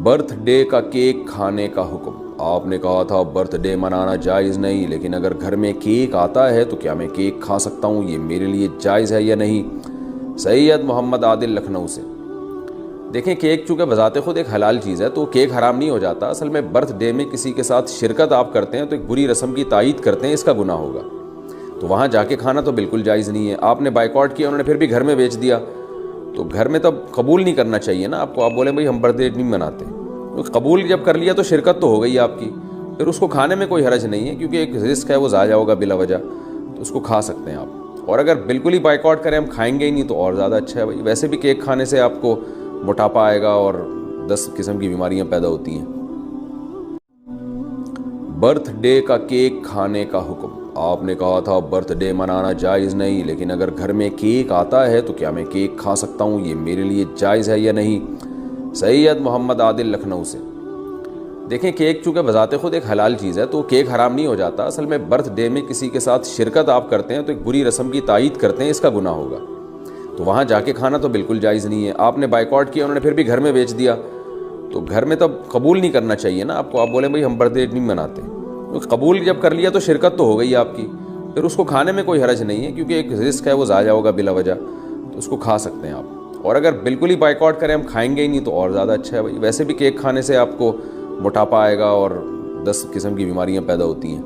Birth day کا cake کھانے کا حکم۔ آپ نے کہا تھا برتھ ڈے منانا جائز نہیں، لیکن اگر گھر میں کیک آتا ہے تو کیا میں کیک کھا سکتا ہوں؟ یہ میرے لیے جائز ہے یا نہیں؟ سید محمد عادل لکھنؤ سے۔ دیکھیں، کیک چونکہ بذات خود ایک حلال چیز ہے تو کیک حرام نہیں ہو جاتا۔ اصل میں برتھ ڈے میں کسی کے ساتھ شرکت آپ کرتے ہیں تو ایک بری رسم کی تائید کرتے ہیں، اس کا گناہ ہوگا۔ تو وہاں جا کے کھانا تو بالکل جائز نہیں ہے۔ آپ نے بائیکاٹ کیا، انہوں نے پھر بھی گھر میں بیچ دیا، تو گھر میں تب قبول نہیں کرنا چاہیے نا آپ کو۔ آپ بولیں بھائی ہم برتھ ڈے نہیں مناتے، قبول جب کر لیا تو شرکت تو ہو گئی آپ کی، پھر اس کو کھانے میں کوئی حرج نہیں ہے، کیونکہ ایک رزق ہے وہ ضائع ہوگا بلا وجہ، تو اس کو کھا سکتے ہیں آپ۔ اور اگر بالکل ہی بائیکاٹ کریں، ہم کھائیں گے ہی نہیں، تو اور زیادہ اچھا ہے بھائی۔ ویسے بھی کیک کھانے سے آپ کو موٹاپا آئے گا اور 10 قسم کی بیماریاں پیدا ہوتی ہیں۔ برتھ ڈے کا کیک کھانے کا حکم۔ آپ نے کہا تھا برتھ ڈے منانا جائز نہیں، لیکن اگر گھر میں کیک آتا ہے تو کیا میں کیک کھا سکتا ہوں؟ یہ میرے لیے جائز ہے یا نہیں؟ سید محمد عادل لکھنؤ سے۔ دیکھیں، کیک چونکہ بذات خود ایک حلال چیز ہے تو کیک حرام نہیں ہو جاتا۔ اصل میں برتھ ڈے میں کسی کے ساتھ شرکت آپ کرتے ہیں تو ایک بری رسم کی تائید کرتے ہیں، اس کا گناہ ہوگا۔ تو وہاں جا کے کھانا تو بالکل جائز نہیں ہے۔ آپ نے بائیکاٹ کیا، انہوں نے پھر بھی گھر میں بیچ دیا، تو گھر میں تب قبول نہیں کرنا چاہیے نا آپ کو۔ آپ بولیں بھائی ہم برتھ ڈے نہیں مناتے، قبول جب کر لیا تو شرکت تو ہو گئی آپ کی، پھر اس کو کھانے میں کوئی حرج نہیں ہے، کیونکہ ایک رزق ہے وہ ضائع ہوگا بلا وجہ، تو اس کو کھا سکتے ہیں آپ۔ اور اگر بالکل ہی بائیکاٹ کریں، ہم کھائیں گے ہی نہیں، تو اور زیادہ اچھا ہے بھائی۔ ویسے بھی کیک کھانے سے آپ کو موٹاپا آئے گا اور 10 قسم کی بیماریاں پیدا ہوتی ہیں۔